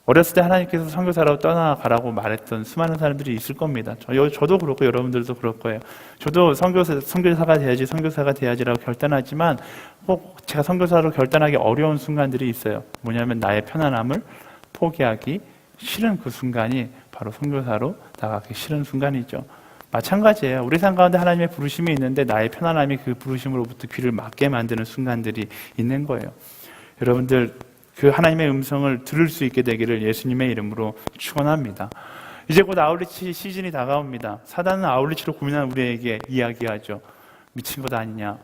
어렸을 때 하나님께서 선교사로 떠나가라고 말했던 수많은 사람들이 있을 겁니다. 저도 그렇고 여러분들도 그럴 거예요. 저도 선교사가 돼야지라고 결단하지만 꼭 제가 선교사로 결단하기 어려운 순간들이 있어요. 뭐냐면 나의 편안함을 포기하기 싫은 그 순간이 바로 선교사로 나가기 싫은 순간이죠. 마찬가지예요. 우리 삶 가운데 하나님의 부르심이 있는데 나의 편안함이 그 부르심으로부터 귀를 막게 만드는 순간들이 있는 거예요. 여러분들 그 하나님의 음성을 들을 수 있게 되기를 예수님의 이름으로 축원합니다. 이제 곧 아울리치 시즌이 다가옵니다. 사단은 아울리치로 고민하는 우리에게 이야기하죠. 미친 것 아니냐?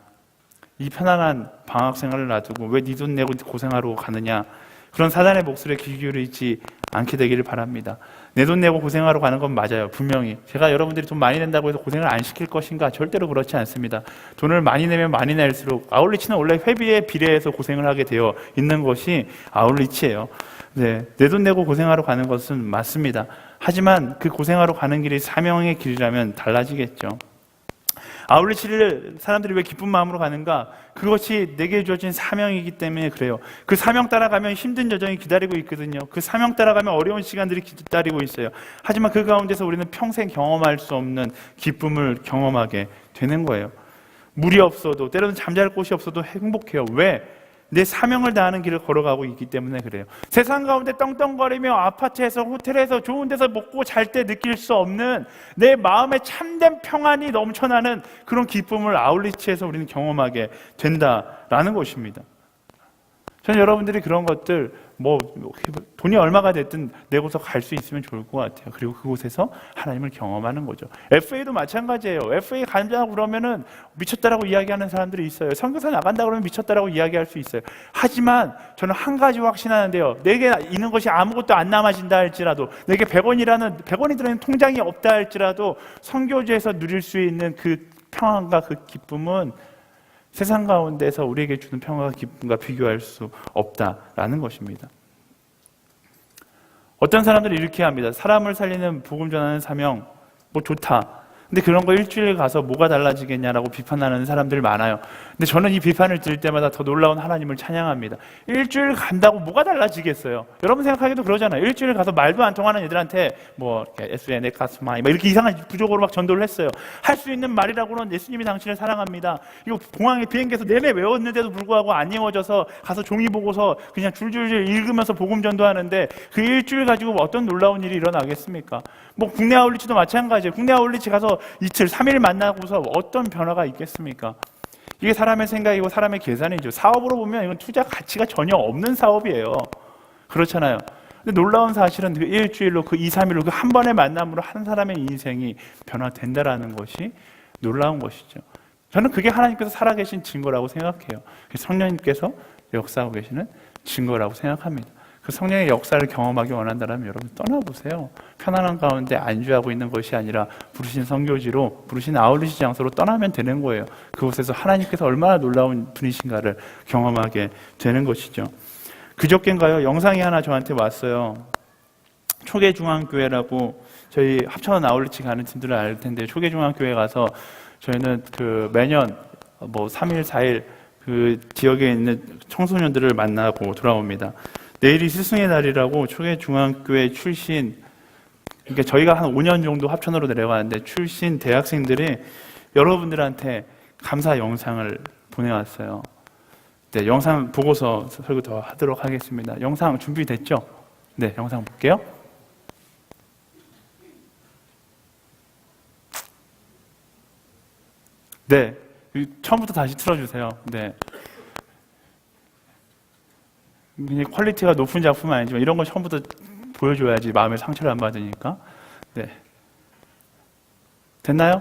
이 편안한 방학 생활을 놔두고 왜 네 돈 내고 고생하러 가느냐? 그런 사단의 목소리에 귀 기울이지 않게 되기를 바랍니다. 내 돈 내고 고생하러 가는 건 맞아요. 분명히. 제가 여러분들이 돈 많이 낸다고 해서 고생을 안 시킬 것인가? 절대로 그렇지 않습니다. 돈을 많이 내면 많이 낼수록 아울리치는 원래 회비에 비례해서 고생을 하게 되어 있는 것이 아울리치예요. 네, 내 돈 내고 고생하러 가는 것은 맞습니다. 하지만 그 고생하러 가는 길이 사명의 길이라면 달라지겠죠. 아울리치를 사람들이 왜 기쁜 마음으로 가는가? 그것이 내게 주어진 사명이기 때문에 그래요. 그 사명 따라가면 힘든 여정이 기다리고 있거든요. 그 사명 따라가면 어려운 시간들이 기다리고 있어요. 하지만 그 가운데서 우리는 평생 경험할 수 없는 기쁨을 경험하게 되는 거예요. 물이 없어도, 때로는 잠잘 곳이 없어도 행복해요. 왜? 내 사명을 다하는 길을 걸어가고 있기 때문에 그래요. 세상 가운데 떵떵거리며 아파트에서 호텔에서 좋은 데서 먹고 잘 때 느낄 수 없는 내 마음에 참된 평안이 넘쳐나는 그런 기쁨을 아울리치에서 우리는 경험하게 된다라는 것입니다. 저는 여러분들이 그런 것들 돈이 얼마가 됐든 내고서 갈 수 있으면 좋을 것 같아요. 그리고 그곳에서 하나님을 경험하는 거죠. FA도 마찬가지예요. FA 간다고 그러면은 미쳤다라고 이야기하는 사람들이 있어요. 선교사 나간다 그러면 미쳤다라고 이야기할 수 있어요. 하지만 저는 한 가지 확신하는데요. 내게 있는 것이 아무것도 안 남아진다 할지라도, 내게 100원이 들어있는 통장이 없다 할지라도 선교지에서 누릴 수 있는 그 평안과 그 기쁨은 세상 가운데서 우리에게 주는 평화와 기쁨과 비교할 수 없다라는 것입니다. 어떤 사람들이 이렇게 합니다. 사람을 살리는 복음 전하는 사명, 좋다. 근데 그런 거 일주일 가서 뭐가 달라지겠냐라고 비판하는 사람들 많아요. 근데 저는 이 비판을 들을 때마다 더 놀라운 하나님을 찬양합니다. 일주일 간다고 뭐가 달라지겠어요? 여러분 생각하기도 그러잖아요. 일주일 가서 말도 안 통하는 애들한테 SN의 가스마이 이렇게 이상한 부족으로 막 전도를 했어요. 할 수 있는 말이라고는 예수님이 당신을 사랑합니다. 이거 공항에 비행기에서 내내 외웠는데도 불구하고 안 외워져서 가서 종이 보고서 그냥 줄줄줄 읽으면서 복음 전도하는데 그 일주일 가지고 어떤 놀라운 일이 일어나겠습니까? 국내 아울리치도 마찬가지예요. 국내 아울리치 가서 이틀, 3일 만나고서 어떤 변화가 있겠습니까? 이게 사람의 생각이고 사람의 계산이죠. 사업으로 보면 이건 투자 가치가 전혀 없는 사업이에요. 그렇잖아요. 근데 놀라운 사실은 그 일주일로, 그 2, 3일로, 그 한 번의 만남으로 한 사람의 인생이 변화된다라는 것이 놀라운 것이죠. 저는 그게 하나님께서 살아계신 증거라고 생각해요. 성령님께서 역사하고 계시는 증거라고 생각합니다. 그 성령의 역사를 경험하기 원한다면 여러분 떠나보세요. 편안한 가운데 안주하고 있는 것이 아니라 부르신 선교지로, 부르신 아울리시 장소로 떠나면 되는 거예요. 그곳에서 하나님께서 얼마나 놀라운 분이신가를 경험하게 되는 것이죠. 그저께인가요? 영상이 하나 저한테 왔어요. 초계중앙교회라고, 저희 합천원 아울리치 가는 팀들은 알 텐데, 초계중앙교회 가서 저희는 매년 3일, 4일 그 지역에 있는 청소년들을 만나고 돌아옵니다. 내일이 스승의 날이라고 초계중앙교회 출신, 그러니까 저희가 한 5년 정도 합천으로 내려가는데 출신 대학생들이 여러분들한테 감사 영상을 보내왔어요. 네, 영상 보고서 설교 더 하도록 하겠습니다. 영상 준비됐죠? 네, 영상 볼게요. 네, 처음부터 다시 틀어주세요. 네. 퀄리티가 높은 작품은 아니지만 이런 거 처음부터 보여줘야지 마음의 상처를 안 받으니까. 네. 됐나요?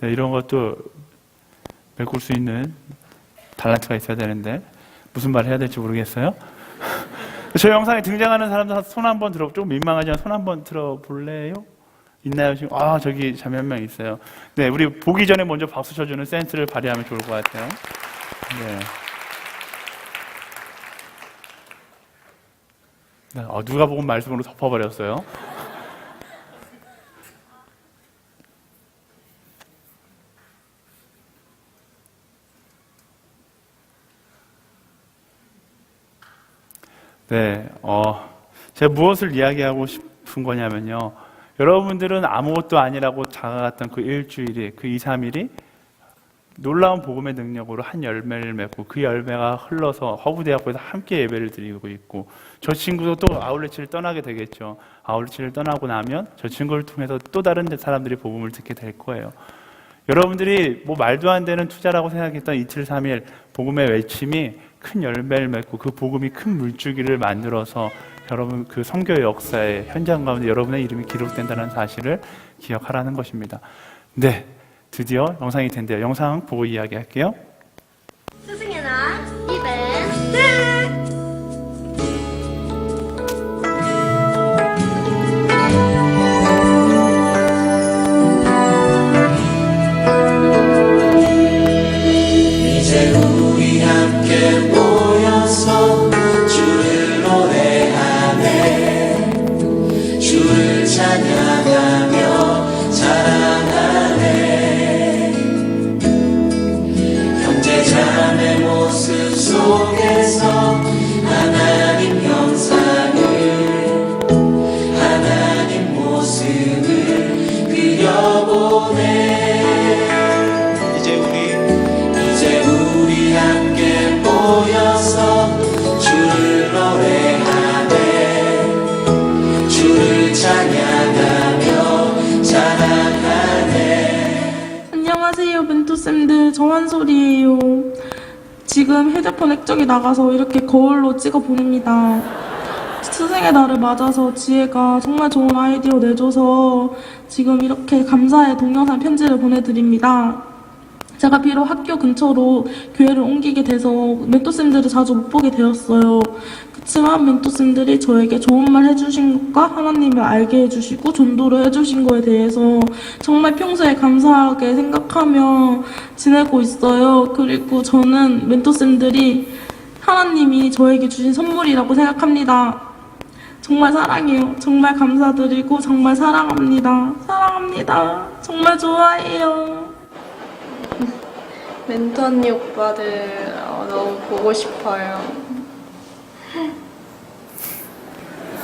네, 이런 것도 메꿀 수 있는 탤런트가 있어야 되는데 무슨 말을 해야 될지 모르겠어요. 저 영상에 등장하는 사람들 손 한번 들어, 좀 민망하지만 손 한번 들어볼래요? 있나요 지금? 아, 저기 자매 한 명 있어요. 네, 우리 보기 전에 먼저 박수 쳐주는 센스를 발휘하면 좋을 것 같아요. 네. 누가 보고 말씀으로 덮어버렸어요. 네, 제가 무엇을 이야기하고 싶은 거냐면요. 여러분들은 아무것도 아니라고 다가갔던 그 일주일이, 그 2, 3일이 놀라운 복음의 능력으로 한 열매를 맺고 그 열매가 흘러서 허브대학교에서 함께 예배를 드리고 있고, 저 친구도 또 아울렛을 떠나게 되겠죠. 아울렛을 떠나고 나면 저 친구를 통해서 또 다른 사람들이 복음을 듣게 될 거예요. 여러분들이 뭐 말도 안 되는 투자라고 생각했던 이틀 3일 복음의 외침이 큰 열매를 맺고 그 복음이 큰 물줄기를 만들어서 여러분 그 선교 역사의 현장 가운데 여러분의 이름이 기록된다는 사실을 기억하라는 것입니다. 네, 드디어 영상이 된대요. 영상 보고 이야기할게요. 스승의 날 이벤트. 이제 우리 함께 모여서 주를 노래하네, 주를 찬양하며 자랑하네. 형제자매 모습 속에서 하나님 형상을, 하나님 모습을 그려보네. 이제 우리 함께 모여서 주를 노래하네, 주를 찬양하며 자랑하네. 안녕하세요, 멘토쌤들. 정한솔이에요. 지금 휴대폰 액정이 나가서 이렇게 거울로 찍어 보냅니다. 스승의 날을 맞아서 지혜가 정말 좋은 아이디어 내줘서 지금 이렇게 감사의 동영상 편지를 보내드립니다. 제가 비록 학교 근처로 교회를 옮기게 돼서 멘토쌤들을 자주 못 보게 되었어요. 그렇지만 멘토쌤들이 저에게 좋은 말 해주신 것과 하나님을 알게 해주시고 전도를 해주신 거에 대해서 정말 평소에 감사하게 생각하며 지내고 있어요. 그리고 저는 멘토쌤들이 하나님이 저에게 주신 선물이라고 생각합니다. 정말 사랑해요. 정말 감사드리고 정말 사랑합니다. 사랑합니다. 정말 좋아해요. 멘토 언니 오빠들 너무 보고 싶어요.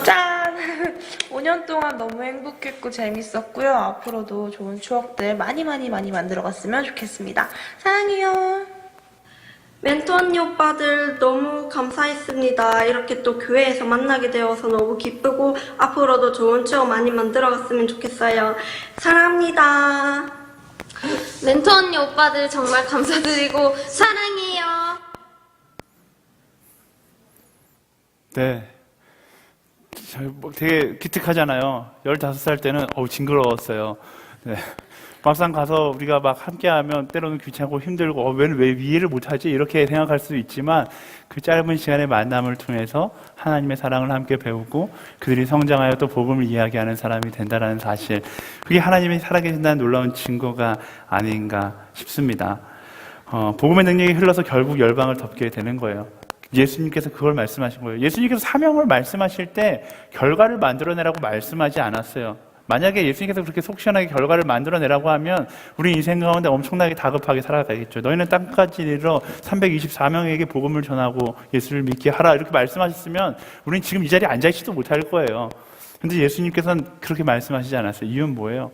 짠! 5년 동안 너무 행복했고 재밌었고요. 앞으로도 좋은 추억들 많이 만들어갔으면 좋겠습니다. 사랑해요. 멘토 언니 오빠들 너무 감사했습니다. 이렇게 또 교회에서 만나게 되어서 너무 기쁘고 앞으로도 좋은 추억 많이 만들어갔으면 좋겠어요. 사랑합니다. 멘토 언니 오빠들 정말 감사드리고 사랑해요. 네. 되게 기특하잖아요. 15살 때는 징그러웠어요. 네. 막상 가서 우리가 막 함께하면 때로는 귀찮고 힘들고 왜 이해를 못하지? 이렇게 생각할 수도 있지만 그 짧은 시간의 만남을 통해서 하나님의 사랑을 함께 배우고 그들이 성장하여 또 복음을 이야기하는 사람이 된다는 사실, 그게 하나님이 살아계신다는 놀라운 증거가 아닌가 싶습니다. 복음의 능력이 흘러서 결국 열방을 덮게 되는 거예요. 예수님께서 그걸 말씀하신 거예요. 예수님께서 사명을 말씀하실 때 결과를 만들어내라고 말씀하지 않았어요. 만약에 예수님께서 그렇게 속 시원하게 결과를 만들어내라고 하면 우리 인생 가운데 엄청나게 다급하게 살아가겠죠. 너희는 땅까지 이르러 324명에게 복음을 전하고 예수를 믿게 하라 이렇게 말씀하셨으면 우리는 지금 이 자리에 앉아있지도 못할 거예요. 근데 예수님께서는 그렇게 말씀하시지 않았어요. 이유는 뭐예요?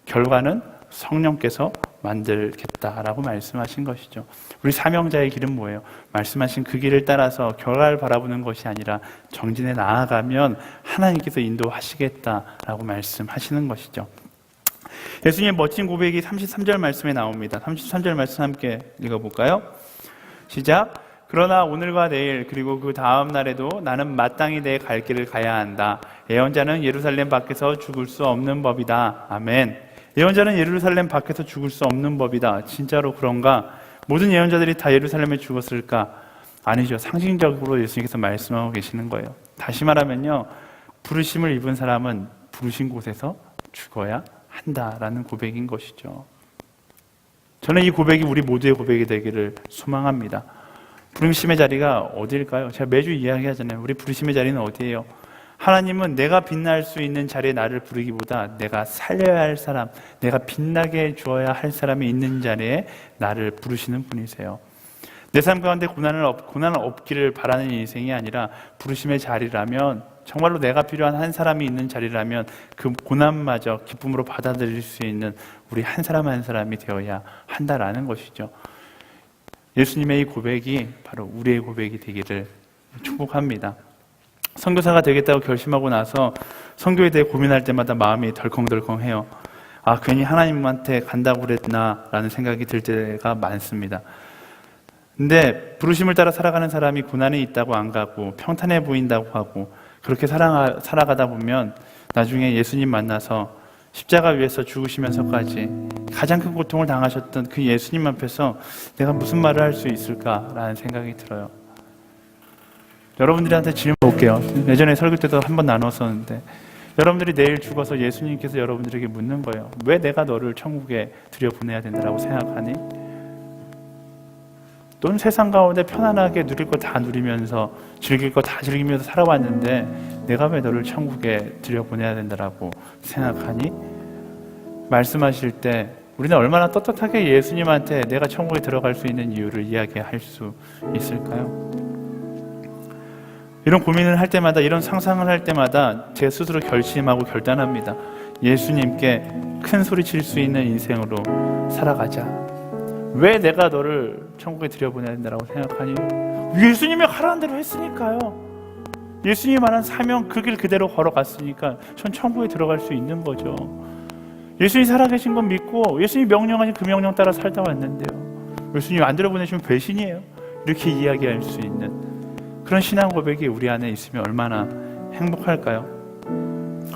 결과는 성령께서 만들겠다라고 말씀하신 것이죠. 우리 사명자의 길은 뭐예요? 말씀하신 그 길을 따라서 결과를 바라보는 것이 아니라 정진에 나아가면 하나님께서 인도하시겠다라고 말씀하시는 것이죠. 예수님의 멋진 고백이 33절 말씀에 나옵니다. 33절 말씀 함께 읽어볼까요? 시작. 그러나 오늘과 내일 그리고 그 다음 날에도 나는 마땅히 내 갈 길을 가야 한다. 예언자는 예루살렘 밖에서 죽을 수 없는 법이다. 아멘. 예언자는 예루살렘 밖에서 죽을 수 없는 법이다. 진짜로 그런가? 모든 예언자들이 다 예루살렘에 죽었을까? 아니죠. 상징적으로 예수님께서 말씀하고 계시는 거예요. 다시 말하면요, 부르심을 입은 사람은 부르신 곳에서 죽어야 한다라는 고백인 것이죠. 저는 이 고백이 우리 모두의 고백이 되기를 소망합니다. 부르심의 자리가 어디일까요? 제가 매주 이야기하잖아요. 우리 부르심의 자리는 어디예요? 하나님은 내가 빛날 수 있는 자리에 나를 부르기보다 내가 살려야 할 사람, 내가 빛나게 주어야 할 사람이 있는 자리에 나를 부르시는 분이세요. 내 삶 가운데 고난을 없기를 바라는 인생이 아니라 부르심의 자리라면, 정말로 내가 필요한 한 사람이 있는 자리라면 그 고난마저 기쁨으로 받아들일 수 있는 우리 한 사람 한 사람이 되어야 한다라는 것이죠. 예수님의 이 고백이 바로 우리의 고백이 되기를 축복합니다. 선교사가 되겠다고 결심하고 나서 선교에 대해 고민할 때마다 마음이 덜컹덜컹해요. 아, 괜히 하나님한테 간다고 그랬나 라는 생각이 들 때가 많습니다. 근데 부르심을 따라 살아가는 사람이 고난이 있다고 안 가고 평탄해 보인다고 하고 그렇게 살아가다 보면 나중에 예수님 만나서 십자가 위에서 죽으시면서까지 가장 큰 고통을 당하셨던 그 예수님 앞에서 내가 무슨 말을 할 수 있을까라는 생각이 들어요. 여러분들한테 질문 볼게요. 예전에 설교 때도 한번 나눴었는데, 여러분들이 내일 죽어서 예수님께서 여러분들에게 묻는 거예요. 왜 내가 너를 천국에 들여보내야 된다고 생각하니? 넌 세상 가운데 편안하게 누릴 거 다 누리면서 즐길 거 다 즐기면서 살아왔는데 내가 왜 너를 천국에 들여보내야 된다고 생각하니? 말씀하실 때 우리는 얼마나 떳떳하게 예수님한테 내가 천국에 들어갈 수 있는 이유를 이야기할 수 있을까요? 이런 고민을 할 때마다, 이런 상상을 할 때마다 제 스스로 결심하고 결단합니다. 예수님께 큰 소리 칠 수 있는 인생으로 살아가자. 왜 내가 너를 천국에 들여보내야 된다고 생각하니? 예수님이 하라는 대로 했으니까요. 예수님이 말한 사명 그 길 그대로 걸어갔으니까 전 천국에 들어갈 수 있는 거죠. 예수님이 살아계신 건 믿고 예수님이 명령하신 그 명령 따라 살다 왔는데요. 예수님 안 들여보내시면 배신이에요. 이렇게 이야기할 수 있는 그런 신앙 고백이 우리 안에 있으면 얼마나 행복할까요?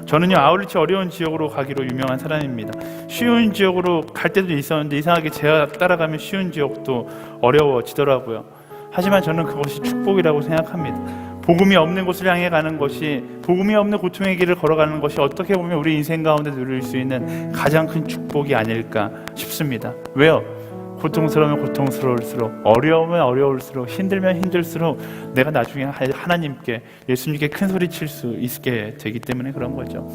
저는요, 아울리치 어려운 지역으로 가기로 유명한 사람입니다. 쉬운 지역으로 갈 때도 있었는데 이상하게 제가 따라가면 쉬운 지역도 어려워지더라고요. 하지만 저는 그것이 축복이라고 생각합니다. 복음이 없는 곳을 향해 가는 것이, 복음이 없는 고통의 길을 걸어가는 것이 어떻게 보면 우리 인생 가운데 누릴 수 있는 가장 큰 축복이 아닐까 싶습니다. 왜요? 고통스러우면 고통스러울수록, 어려우면 어려울수록, 힘들면 힘들수록 내가 나중에 하나님께, 예수님께 큰 소리 칠 수 있게 되기 때문에 그런 거죠.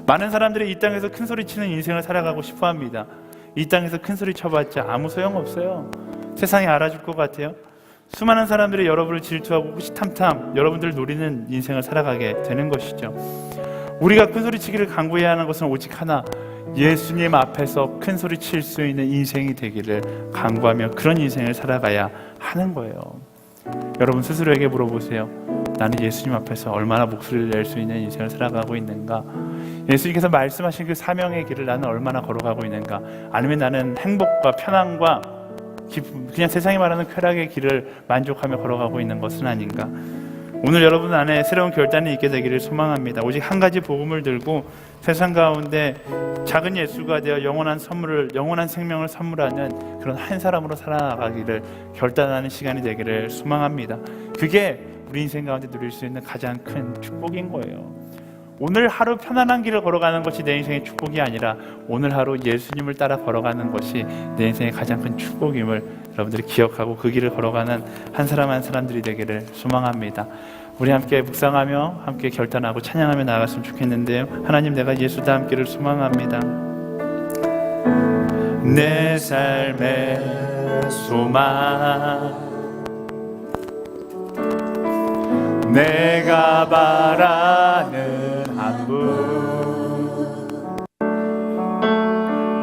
많은 사람들이 이 땅에서 큰 소리 치는 인생을 살아가고 싶어 합니다. 이 땅에서 큰 소리 쳐봤자 아무 소용없어요. 세상이 알아줄 것 같아요. 수많은 사람들이 여러분을 질투하고 호시탐탐 여러분들 노리는 인생을 살아가게 되는 것이죠. 우리가 큰 소리 치기를 간구해야 하는 것은 오직 하나, 예수님 앞에서 큰 소리 칠 수 있는 인생이 되기를 간구하며 그런 인생을 살아가야 하는 거예요. 여러분 스스로에게 물어보세요. 나는 예수님 앞에서 얼마나 목소리를 낼 수 있는 인생을 살아가고 있는가? 예수님께서 말씀하신 그 사명의 길을 나는 얼마나 걸어가고 있는가? 아니면 나는 행복과 편안과 기쁨, 그냥 세상이 말하는 쾌락의 길을 만족하며 걸어가고 있는 것은 아닌가? 오늘 여러분 안에 새로운 결단이 있게 되기를 소망합니다. 오직 한 가지 복음을 들고 세상 가운데 작은 예수가 되어 영원한 생명을 선물하는 그런 한 사람으로 살아가기를 결단하는 시간이 되기를 소망합니다. 그게 우리 인생 가운데 누릴 수 있는 가장 큰 축복인 거예요. 오늘 하루 편안한 길을 걸어가는 것이 내 인생의 축복이 아니라 오늘 하루 예수님을 따라 걸어가는 것이 내 인생의 가장 큰 축복임을 여러분들이 기억하고 그 길을 걸어가는 한 사람 한 사람들이 되기를 소망합니다. 우리 함께 묵상하며 함께 결단하고 찬양하며 나아갔으면 좋겠는데요. 하나님, 내가 예수 닮기를 소망합니다. 내 삶의 소망, 내가 바라는 한 분,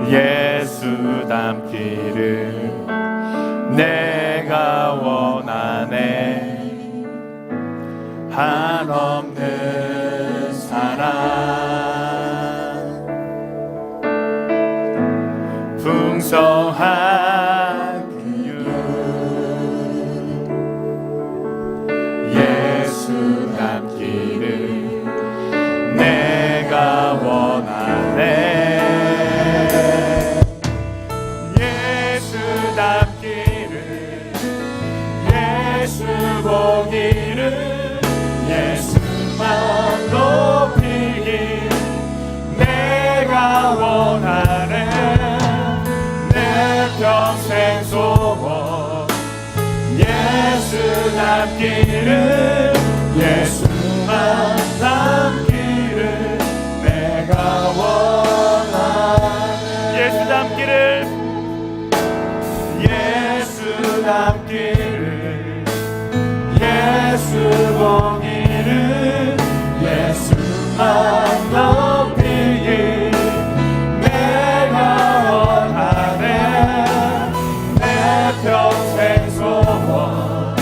예수 닮기를 내가 원하네. 한없는 사랑, 풍성한 근육, 예수 닮기를 내가 원하네. 보기를 예수만 높이길 내가 원하네 내 평생 소원 예수 닮기를 예수만 닮기를 내가 원하네 예수 닮기를 예수 닮기를 예수 보기를 예수만 높이길 내가 원하네 내 평생 소원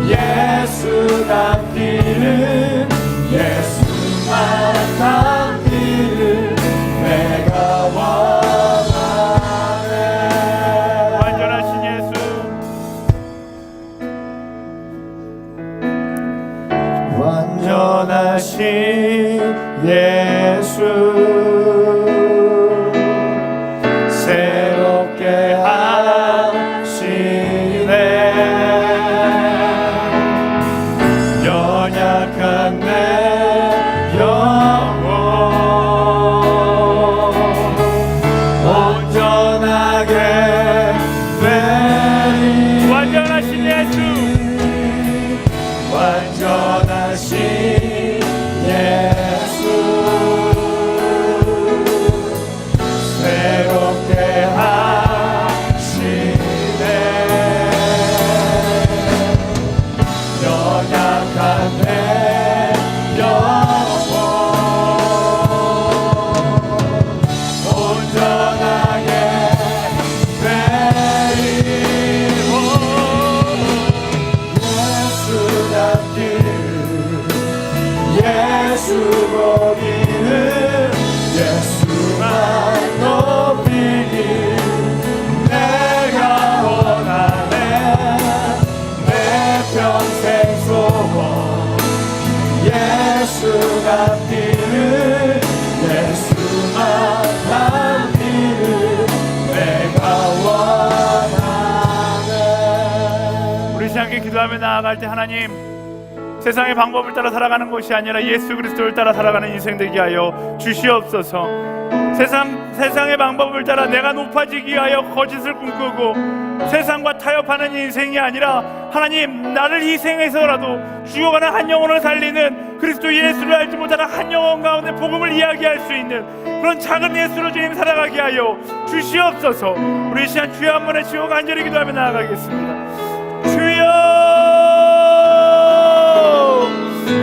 예수 닮기를 예수만 닮기를 내가 원하네 완전하신 예수 완전하신 예수 새롭게 하시네 연약한 내 영혼 온전하게 되리 완전하신 예수 완전하신 예수 새롭게 하시네 연약한 내 영혼 온전하게 되리고 예수 닮기를 예수 보기를 예수만 높이길 내가 원하네 내 평생 소원 예수 닮기를 예수만 닮기를 내가 원하네 우리 함께 기도하며 나아갈 때 하나님 세상의 방법을 따라 살아가는 것이 아니라 예수 그리스도를 따라 살아가는 인생 되게 하여 주시옵소서. 세상의 방법을 따라 내가 높아지기 위하여 거짓을 꿈꾸고 세상과 타협하는 인생이 아니라 하나님 나를 희생해서라도 죽어가는 한 영혼을 살리는 그리스도 예수를 알지 못하는 한 영혼 가운데 복음을 이야기할 수 있는 그런 작은 예수로 주님 살아가게 하여 주시옵소서. 우리 시간 주여 한 번에 치고 간절히 기도하며 나아가겠습니다. 주여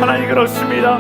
하나님 그렇습니다.